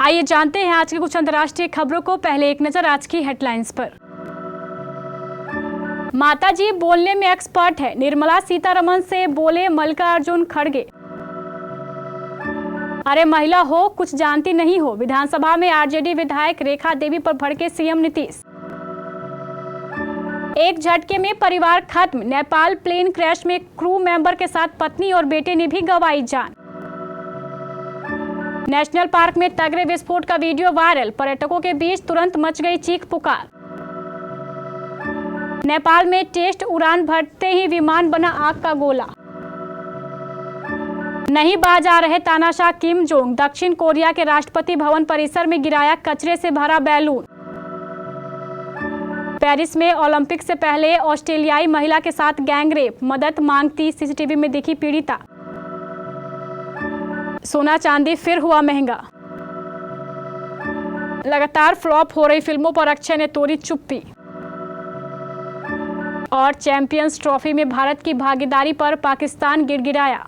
आइए जानते हैं आज की कुछ अंतर्राष्ट्रीय खबरों को। पहले एक नजर आज की हेडलाइंस पर। माताजी बोलने में एक्सपर्ट है, निर्मला सीतारमण से बोले मल्लिकार्जुन खड़गे। अरे महिला हो कुछ जानती नहीं हो, विधानसभा में आरजेडी विधायक रेखा देवी पर भड़के सीएम नीतीश। एक झटके में परिवार खत्म, नेपाल प्लेन क्रैश में क्रू मेंबर के साथ पत्नी और बेटे ने भी गंवाई जान। नेशनल पार्क में तगड़े विस्फोट का वीडियो वायरल, पर्यटकों के बीच तुरंत मच गई चीख पुकार। नेपाल में टेस्ट उड़ान भरते ही विमान बना आग का गोला। नहीं बाज आ रहे तानाशाह किम जोंग, दक्षिण कोरिया के राष्ट्रपति भवन परिसर में गिराया कचरे से भरा बैलून। पेरिस में ओलंपिक से पहले ऑस्ट्रेलियाई महिला के साथ गैंगरेप, मदद मांगती सीसीटीवी में दिखी पीड़िता। सोना चांदी फिर हुआ महंगा। लगातार फ्लॉप हो रही फिल्मों पर अक्षय ने तोड़ी चुप्पी। और चैंपियंस ट्रॉफी में भारत की भागीदारी पर पाकिस्तान गिड़गिड़ाया।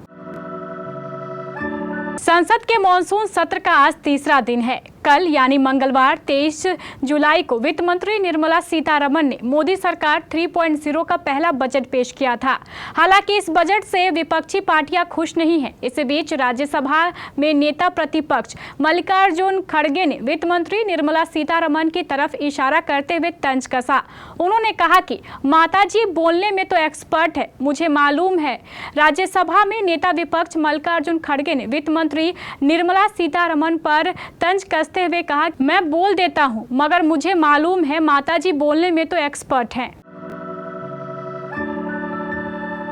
संसद के मॉनसून सत्र का आज तीसरा दिन है। कल यानी मंगलवार 23 जुलाई को वित्त मंत्री निर्मला सीतारमण ने मोदी सरकार 3.0 का पहला बजट पेश किया था। हालांकि इस बजट से विपक्षी पार्टियां खुश नहीं हैं। इस बीच राज्यसभा में नेता प्रतिपक्ष मल्लिकार्जुन खड़गे ने वित्त मंत्री निर्मला सीतारमण की तरफ इशारा करते हुए तंज कसा। उन्होंने कहा कि माताजी बोलने में तो एक्सपर्ट है, मुझे मालूम है। राज्यसभा में नेता विपक्ष मल्लिकार्जुन खड़गे ने वित्त मंत्री निर्मला सीतारमण पर तंज कसते हुए कहा, मैं बोल देता हूं मगर मुझे मालूम है माताजी बोलने में तो एक्सपर्ट हैं।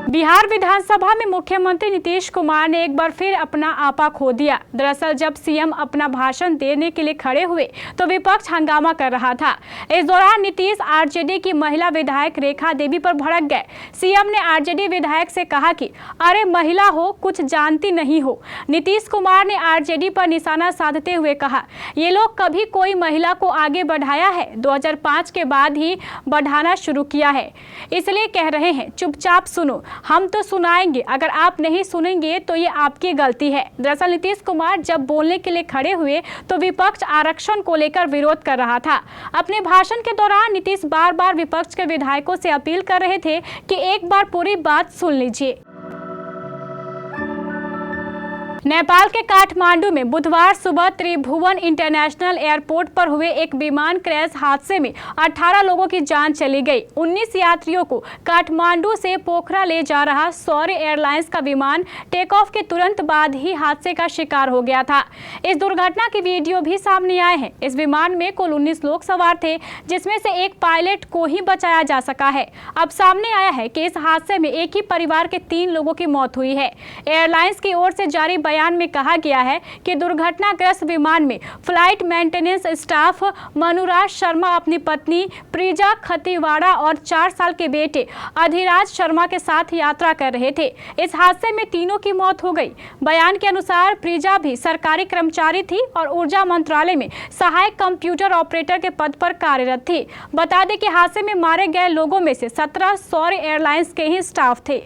बिहार विधानसभा में मुख्यमंत्री नीतीश कुमार ने एक बार फिर अपना आपा खो दिया। दरअसल जब सीएम अपना भाषण देने के लिए खड़े हुए तो विपक्ष हंगामा कर रहा था। इस दौरान नीतीश आरजेडी की महिला विधायक रेखा देवी पर भड़क गए। सीएम ने आरजेडी विधायक से कहा कि अरे महिला हो कुछ जानती नहीं हो। नीतीश कुमार ने आरजेडी पर निशाना साधते हुए कहा, ये लोग कभी कोई महिला को आगे बढ़ाया है? 2005 के बाद ही बढ़ाना शुरू किया है, इसलिए कह रहे हैं चुपचाप सुनो, हम तो सुनाएंगे, अगर आप नहीं सुनेंगे तो ये आपकी गलती है। दरअसल नीतीश कुमार जब बोलने के लिए खड़े हुए तो विपक्ष आरक्षण को लेकर विरोध कर रहा था। अपने भाषण के दौरान नीतीश बार बार विपक्ष के विधायकों से अपील कर रहे थे कि एक बार पूरी बात सुन लीजिए। नेपाल के काठमांडू में बुधवार सुबह त्रिभुवन इंटरनेशनल एयरपोर्ट पर हुए एक विमान क्रैश हादसे में 18 लोगों की जान चली गई। 19 यात्रियों को काठमांडू से पोखरा ले जा रहा सौर्य एयरलाइंस का विमान टेक ऑफ के तुरंत बाद ही हादसे का शिकार हो गया था। इस दुर्घटना के वीडियो भी सामने आए हैं। इस विमान में कुल 19 लोग सवार थे, जिसमें से एक पायलट को ही बचाया जा सका है। अब सामने आया है कि इस हादसे में एक ही परिवार के 3 लोगों की मौत हुई है। एयरलाइंस की ओर से जारी बयान में कहा गया है कि दुर्घटनाग्रस्त विमान में flight maintenance staff Manuraj Sharma अपनी पत्नी प्रिजा खतीवाड़ा और 4 साल के बेटे अधिराज शर्मा के साथ यात्रा कर रहे थे। इस हादसे में तीनों की मौत हो गई। बयान के अनुसार प्रिजा भी सरकारी कर्मचारी थी और ऊर्जा मंत्रालय में सहायक कंप्यूटर ऑपरेटर के पद पर कार्यरत थी। बता दें कि हादसे में मारे गए लोगों में से 17 सौर्य एयरलाइंस के ही स्टाफ थे।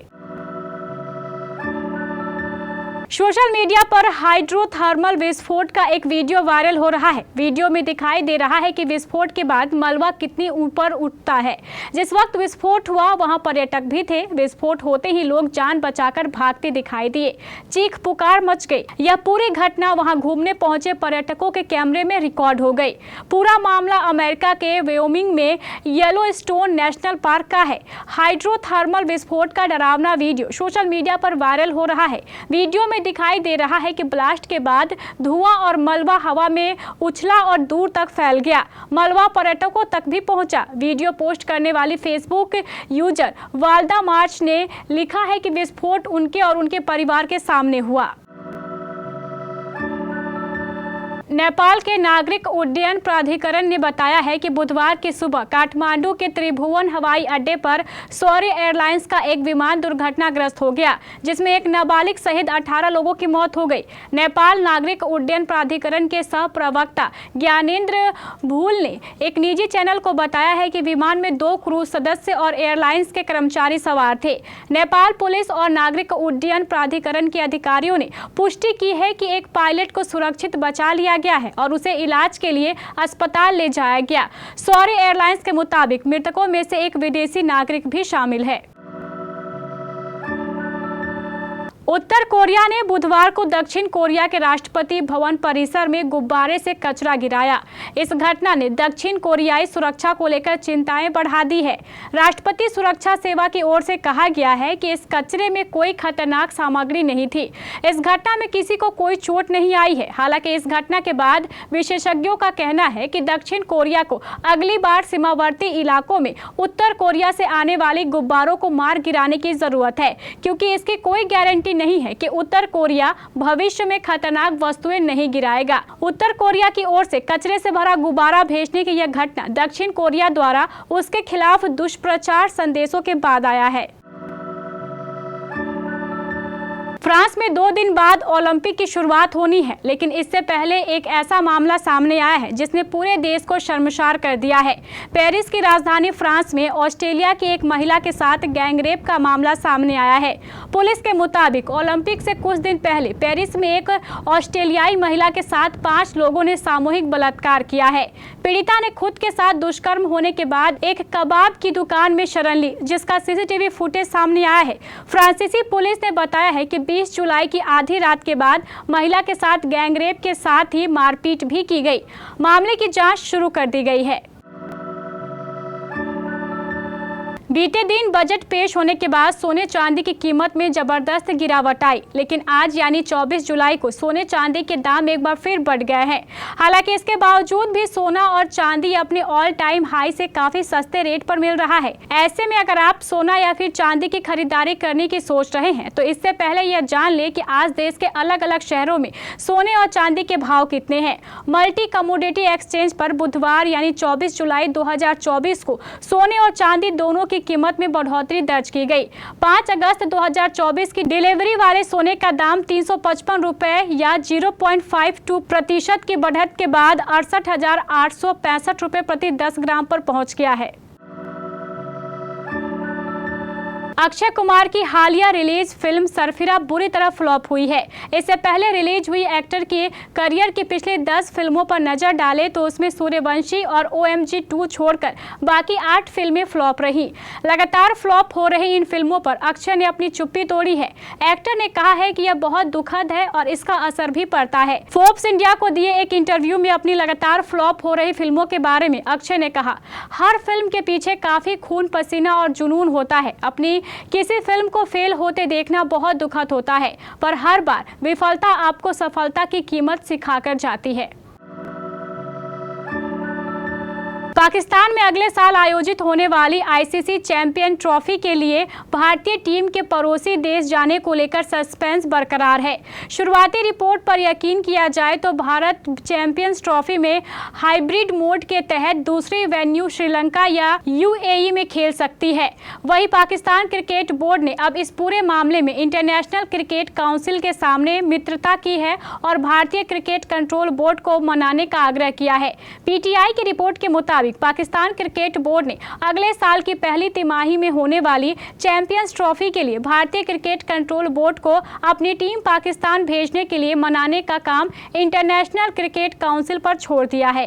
सोशल मीडिया पर हाइड्रोथर्मल विस्फोट का एक वीडियो वायरल हो रहा है। वीडियो में दिखाई दे रहा है कि विस्फोट के बाद मलबा कितनी ऊपर उठता है। जिस वक्त विस्फोट हुआ वहां पर्यटक भी थे। विस्फोट होते ही लोग जान बचाकर भागते दिखाई दिए। चीख पुकार मच गई। यह पूरी घटना वहां घूमने पहुंचे पर्यटकों के कैमरे में रिकॉर्ड हो गई। पूरा मामला अमेरिका के वायोमिंग में येलोस्टोन नेशनल पार्क का है। हाइड्रोथर्मल विस्फोट का डरावना वीडियो सोशल मीडिया पर वायरल हो रहा है। वीडियो में दिखाई दे रहा है कि ब्लास्ट के बाद धुआं और मलबा हवा में उछला और दूर तक फैल गया। मलबा पर्यटकों तक भी पहुंचा। वीडियो पोस्ट करने वाली फेसबुक यूजर वाल्दा मार्च ने लिखा है कि विस्फोट उनके और उनके परिवार के सामने हुआ। नेपाल के नागरिक उड्डयन प्राधिकरण ने बताया है कि बुधवार की सुबह काठमांडू के त्रिभुवन हवाई अड्डे पर सौर्य एयरलाइंस का एक विमान दुर्घटनाग्रस्त हो गया, जिसमें एक नाबालिग सहित 18 लोगों की मौत हो गई। नेपाल नागरिक उड्डयन प्राधिकरण के सह प्रवक्ता ज्ञानेंद्र भूल ने एक निजी चैनल को बताया है कि विमान में 2 क्रू सदस्य और एयरलाइंस के कर्मचारी सवार थे। नेपाल पुलिस और नागरिक उड्डयन प्राधिकरण के अधिकारियों ने पुष्टि की है कि एक पायलट को सुरक्षित बचा लिया गया है और उसे इलाज के लिए अस्पताल ले जाया गया। सौर्य एयरलाइंस के मुताबिक मृतकों में से एक विदेशी नागरिक भी शामिल है। उत्तर कोरिया ने बुधवार को दक्षिण कोरिया के राष्ट्रपति भवन परिसर में गुब्बारे से कचरा गिराया। इस घटना ने दक्षिण कोरियाई सुरक्षा को लेकर चिंताएं बढ़ा दी है। राष्ट्रपति सुरक्षा सेवा की ओर से कहा गया है कि इस कचरे में कोई खतरनाक सामग्री नहीं थी। इस घटना में किसी को कोई चोट नहीं आई है। हालांकि इस घटना के बाद विशेषज्ञों का कहना है कि दक्षिण कोरिया को अगली बार सीमावर्ती इलाकों में उत्तर कोरिया से आने वाले गुब्बारों को मार गिराने की जरूरत है, क्योंकि इसकी कोई गारंटी नहीं है कि उत्तर कोरिया भविष्य में खतरनाक वस्तुएं नहीं गिराएगा। उत्तर कोरिया की ओर से कचरे से भरा गुब्बारा भेजने की यह घटना दक्षिण कोरिया द्वारा उसके खिलाफ दुष्प्रचार संदेशों के बाद आया है। फ्रांस में 2 दिन बाद ओलंपिक की शुरुआत होनी है, लेकिन इससे पहले एक ऐसा मामला सामने आया है जिसने पूरे देश को शर्मसार कर दिया है। पेरिस की राजधानी फ्रांस में ऑस्ट्रेलिया की एक महिला के साथ गैंगरेप का मामला सामने आया है। पुलिस के मुताबिक ओलंपिक से कुछ दिन पहले पेरिस में एक ऑस्ट्रेलियाई महिला के साथ 5 लोगों ने सामूहिक बलात्कार किया है। पीड़िता ने खुद के साथ दुष्कर्म होने के बाद एक कबाब की दुकान में शरण ली, जिसका सीसीटीवी फुटेज सामने आया है। फ्रांसीसी पुलिस ने बताया है कि 20 जुलाई की आधी रात के बाद महिला के साथ गैंगरेप के साथ ही मारपीट भी की गई। मामले की जांच शुरू कर दी गई है। बीते दिन बजट पेश होने के बाद सोने चांदी की कीमत में जबरदस्त गिरावट आई, लेकिन आज यानी 24 जुलाई को सोने चांदी के दाम एक बार फिर बढ़ गए हैं। हालांकि इसके बावजूद भी सोना और चांदी अपने ऑल टाइम हाई से काफी सस्ते रेट पर मिल रहा है। ऐसे में अगर आप सोना या फिर चांदी की खरीदारी करने की सोच रहे हैं तो इससे पहले यह जान ले कि आज देश के अलग अलग शहरों में सोने और चांदी के भाव कितने हैं। मल्टी कमोडिटी एक्सचेंज पर बुधवार यानी 24 जुलाई 2024 को सोने और चांदी दोनों की कीमत में बढ़ोतरी दर्ज की गई। 5 अगस्त 2024 की डिलीवरी वाले सोने का दाम 355 रुपए या 0.52% की बढ़त के बाद 68,865 रुपए प्रति 10 ग्राम पर पहुंच गया है। अक्षय कुमार की हालिया रिलीज फिल्म सरफिरा बुरी तरह फ्लॉप हुई है। इससे पहले रिलीज हुई एक्टर के करियर की पिछली 10 फिल्मों पर नजर डालें तो उसमें सूर्यवंशी और OMG 2 छोड़कर बाकी 8 फिल्में फ्लॉप रही। लगातार फ्लॉप हो रही इन फिल्मों पर अक्षय ने अपनी चुप्पी तोड़ी है। एक्टर ने कहा है कि यह बहुत दुखद है और इसका असर भी पड़ता है। फोर्ब्स इंडिया को दिए एक इंटरव्यू में अपनी लगातार फ्लॉप हो रही फिल्मों के बारे में अक्षय ने कहा, हर फिल्म के पीछे काफी खून पसीना और जुनून होता है। अपनी किसी फिल्म को फेल होते देखना बहुत दुखद होता है, पर हर बार विफलता आपको सफलता की कीमत सिखाकर जाती है। पाकिस्तान में अगले साल आयोजित होने वाली ICC चैंपियन ट्रॉफी के लिए भारतीय टीम के पड़ोसी देश जाने को लेकर सस्पेंस बरकरार है। शुरुआती रिपोर्ट पर यकीन किया जाए तो भारत चैंपियंस ट्रॉफी में हाइब्रिड मोड के तहत दूसरी वेन्यू श्रीलंका या UAE में खेल सकती है। वहीं पाकिस्तान क्रिकेट बोर्ड ने अब इस पूरे मामले में इंटरनेशनल क्रिकेट काउंसिल के सामने मित्रता की है और भारतीय क्रिकेट कंट्रोल बोर्ड को मनाने का आग्रह किया है। PTI की रिपोर्ट के मुताबिक पाकिस्तान क्रिकेट बोर्ड ने अगले साल की पहली तिमाही में होने वाली चैंपियंस ट्रॉफी के लिए भारतीय क्रिकेट कंट्रोल बोर्ड को अपनी टीम पाकिस्तान भेजने के लिए मनाने का काम इंटरनेशनल क्रिकेट काउंसिल पर छोड़ दिया है।